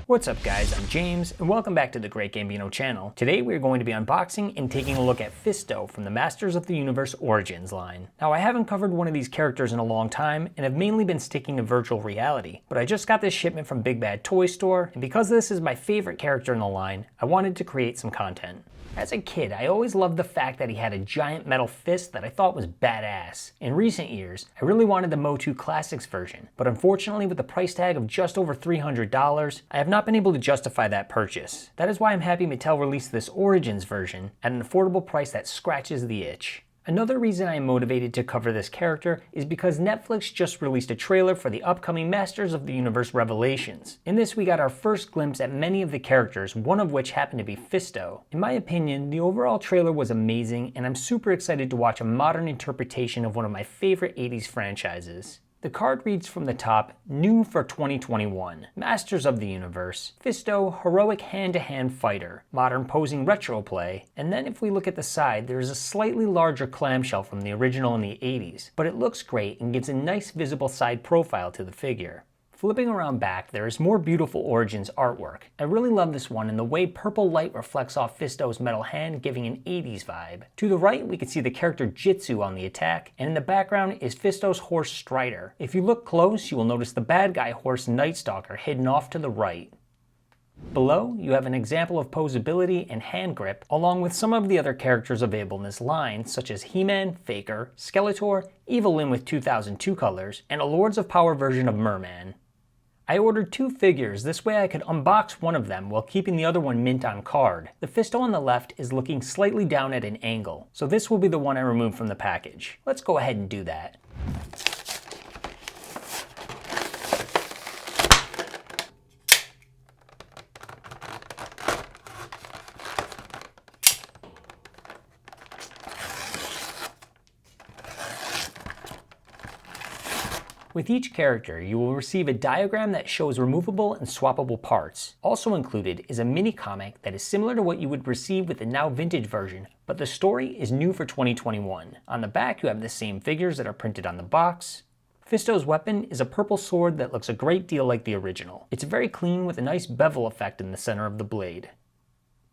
What's up guys, I'm James, and welcome back to the Great Gambino channel. Today we're going to be unboxing and taking a look at Fisto from the Masters of the Universe Origins line. Now I haven't covered one of these characters in a long time, and have mainly been sticking to virtual reality, but I just got this shipment from Big Bad Toy Store, and because this is my favorite character in the line, I wanted to create some content. As a kid, I always loved the fact that he had a giant metal fist that I thought was badass. In recent years, I really wanted the MOTU Classics version, but unfortunately with the price tag of just over $300, I have not been able to justify that purchase. That is why I'm happy Mattel released this Origins version at an affordable price that scratches the itch. Another reason I am motivated to cover this character is because Netflix just released a trailer for the upcoming Masters of the Universe Revelations. In this we got our first glimpse at many of the characters, one of which happened to be Fisto. In my opinion, the overall trailer was amazing, and I'm super excited to watch a modern interpretation of one of my favorite 80s franchises. The card reads from the top, New for 2021, Masters of the Universe, Fisto, heroic hand-to-hand fighter, modern posing retro play, and then if we look at the side, there is a slightly larger clamshell from the original in the 80s, but it looks great and gives a nice visible side profile to the figure. Flipping around back, there is more beautiful Origins artwork. I really love this one and the way purple light reflects off Fisto's metal hand, giving an 80s vibe. To the right, we can see the character Jitsu on the attack, and in the background is Fisto's horse Strider. If you look close, you will notice the bad guy horse Night Stalker hidden off to the right. Below, you have an example of posability and hand grip, along with some of the other characters available in this line, such as He-Man, Faker, Skeletor, Evil Lyn with 2002 colors, and a Lords of Power version of Merman. I ordered two figures, this way I could unbox one of them while keeping the other one mint on card. The Fisto on the left is looking slightly down at an angle, so this will be the one I removed from the package. Let's go ahead and do that. With each character, you will receive a diagram that shows removable and swappable parts. Also included is a mini comic that is similar to what you would receive with the now vintage version, but the story is new for 2021. On the back, you have the same figures that are printed on the box. Fisto's weapon is a purple sword that looks a great deal like the original. It's very clean with a nice bevel effect in the center of the blade.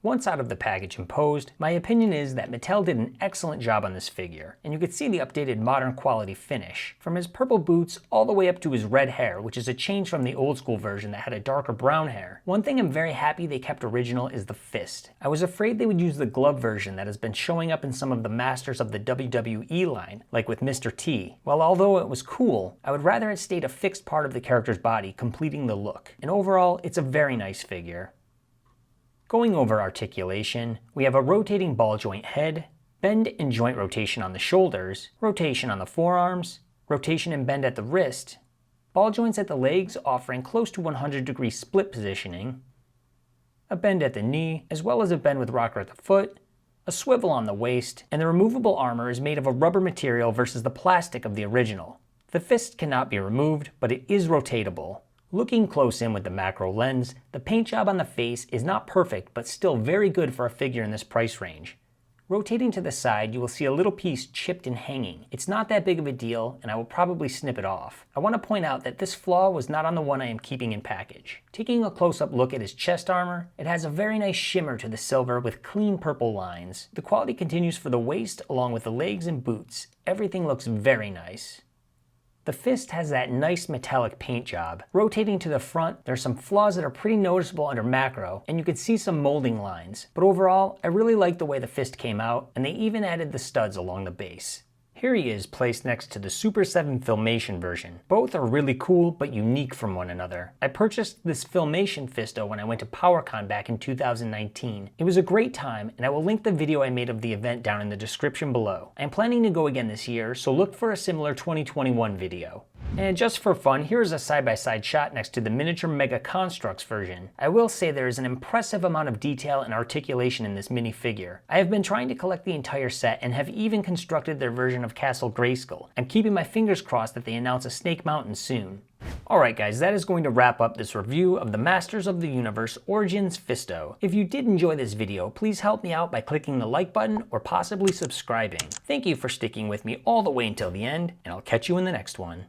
Once out of the package and posed, my opinion is that Mattel did an excellent job on this figure, and you could see the updated modern quality finish, from his purple boots all the way up to his red hair, which is a change from the old school version that had a darker brown hair. One thing I'm very happy they kept original is the fist. I was afraid they would use the glove version that has been showing up in some of the Masters of the WWE line, like with Mr. T. While although it was cool, I would rather it stayed a fixed part of the character's body, completing the look. And overall, it's a very nice figure. Going over articulation, we have a rotating ball joint head, bend and joint rotation on the shoulders, rotation on the forearms, rotation and bend at the wrist, ball joints at the legs offering close to 100-degree split positioning, a bend at the knee, as well as a bend with rocker at the foot, a swivel on the waist, and the removable armor is made of a rubber material versus the plastic of the original. The fist cannot be removed, but it is rotatable. Looking close in with the macro lens, the paint job on the face is not perfect, but still very good for a figure in this price range. Rotating to the side, you will see a little piece chipped and hanging. It's not that big of a deal, and I will probably snip it off. I want to point out that this flaw was not on the one I am keeping in package. Taking a close-up look at his chest armor, it has a very nice shimmer to the silver with clean purple lines. The quality continues for the waist, along with the legs and boots. Everything looks very nice. The fist has that nice metallic paint job. Rotating to the front, there's some flaws that are pretty noticeable under macro, and you can see some molding lines. But overall, I really like the way the fist came out, and they even added the studs along the base. Here he is placed next to the Super 7 Filmation version. Both are really cool but unique from one another. I purchased this Filmation Fisto when I went to PowerCon back in 2019. It was a great time, and I will link the video I made of the event down in the description below. I am planning to go again this year, so look for a similar 2021 video. And just for fun, here is a side-by-side shot next to the miniature Mega Construx version. I will say there is an impressive amount of detail and articulation in this minifigure. I have been trying to collect the entire set and have even constructed their version of Castle Grayskull. I'm keeping my fingers crossed that they announce a Snake Mountain soon. Alright guys, that is going to wrap up this review of the Masters of the Universe Origins Fisto. If you did enjoy this video, please help me out by clicking the like button or possibly subscribing. Thank you for sticking with me all the way until the end, and I'll catch you in the next one.